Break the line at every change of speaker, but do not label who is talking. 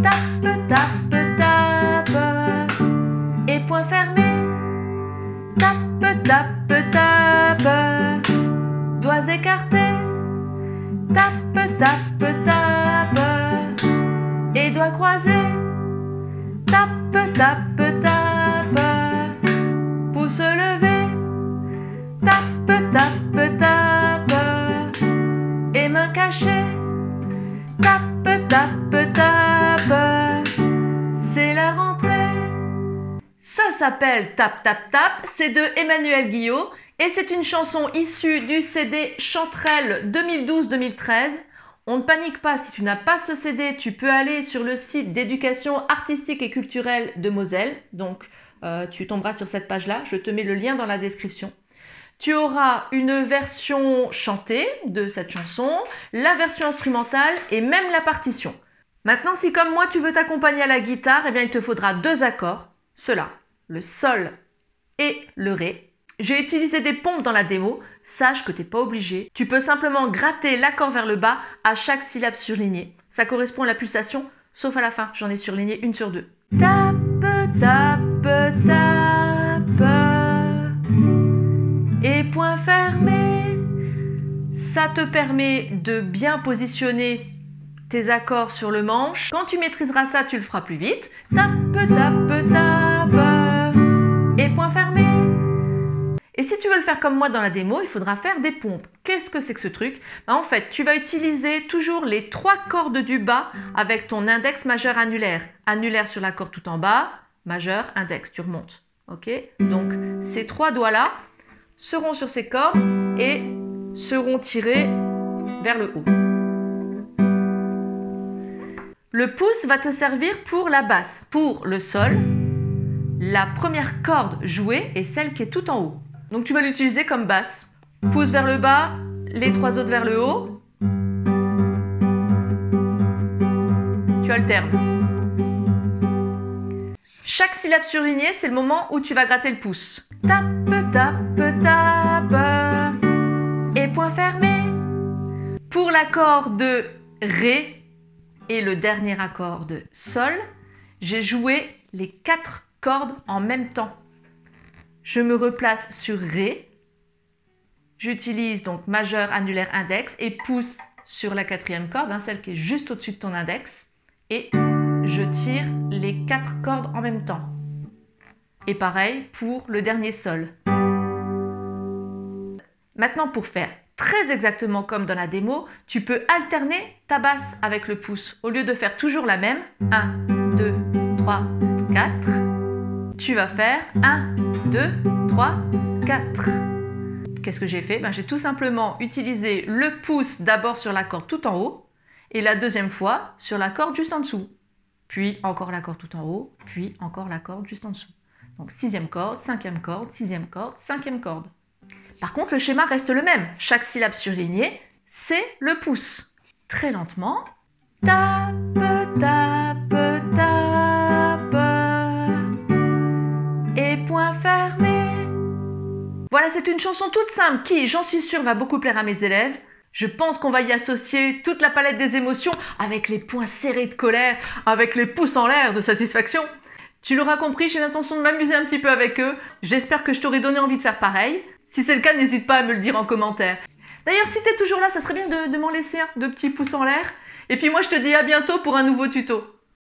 Tape, tape, tape. Et point fermé. Tape, tape, tape. Doigts écartés. Tape, tape, tape. Et doigts croisés. Tape, tape, tape. Pouce levé. Tape, tape, tape. Et main cachée. Tape, tape, tape. C'est la rentrée. Ça s'appelle Tape, tape, tape. C'est de Emmanuel Guillot. Et c'est une chanson issue du CD Chanterelle 2012-2013. On ne panique pas, si tu n'as pas ce CD, tu peux aller sur le site d'éducation artistique et culturelle de Moselle. Donc, tu tomberas sur cette page-là. Je te mets le lien dans la description. Tu auras une version chantée de cette chanson, la version instrumentale et même la partition. Maintenant, si comme moi, tu veux t'accompagner à la guitare, eh bien, il te faudra 2 accords. Ceux-là, le sol et le ré. J'ai utilisé des pompes dans la démo, sache que tu n'es pas obligé. Tu peux simplement gratter l'accord vers le bas à chaque syllabe surlignée. Ça correspond à la pulsation, sauf à la fin, j'en ai surligné une sur 2. Tape, tape, tape. Et point fermé. Ça te permet de bien positionner tes accords sur le manche. Quand tu maîtriseras ça, tu le feras plus vite. Tape, tape, tape. Et point fermé. Et si tu veux le faire comme moi dans la démo, il faudra faire des pompes. Qu'est-ce que c'est que ce truc? En fait, tu vas utiliser toujours les 3 cordes du bas avec ton index majeur annulaire. Annulaire sur la corde tout en bas, majeur, index, tu remontes. Ok? Donc, ces 3 doigts-là seront sur ces cordes et seront tirés vers le haut. Le pouce va te servir pour la basse. Pour le sol, la première corde jouée est celle qui est tout en haut. Donc tu vas l'utiliser comme basse. Pouce vers le bas, les 3 autres vers le haut. Tu alternes. Chaque syllabe surlignée, c'est le moment où tu vas gratter le pouce. Tape, tape, tape. Et point fermé. Pour l'accord de Ré et le dernier accord de Sol, j'ai joué les 4 cordes en même temps. Je me replace sur Ré. J'utilise donc majeur, annulaire, index et pouce sur la 4e corde, celle qui est juste au-dessus de ton index. Et je tire les 4 cordes en même temps. Et pareil pour le dernier Sol. Maintenant, pour faire très exactement comme dans la démo, tu peux alterner ta basse avec le pouce. Au lieu de faire toujours la même, 1, 2, 3, 4, tu vas faire 1, 2, 3, 4. Qu'est-ce que j'ai fait? J'ai tout simplement utilisé le pouce d'abord sur la corde tout en haut et la deuxième fois sur la corde juste en dessous. Puis encore la corde tout en haut, puis encore la corde juste en dessous. Donc 6e corde, 5e corde, 6e corde, 5e corde. Par contre, le schéma reste le même. Chaque syllabe surlignée, c'est le pouce. Très lentement. Tape, tape, tape. Et point fermé. Voilà, c'est une chanson toute simple qui, j'en suis sûre, va beaucoup plaire à mes élèves. Je pense qu'on va y associer toute la palette des émotions avec les poings serrés de colère, avec les pouces en l'air de satisfaction. Tu l'auras compris, j'ai l'intention de m'amuser un petit peu avec eux. J'espère que je t'aurai donné envie de faire pareil. Si c'est le cas, n'hésite pas à me le dire en commentaire. D'ailleurs, si tu es toujours là, ça serait bien de m'en laisser un de petits pouces en l'air. Et puis moi, je te dis à bientôt pour un nouveau tuto.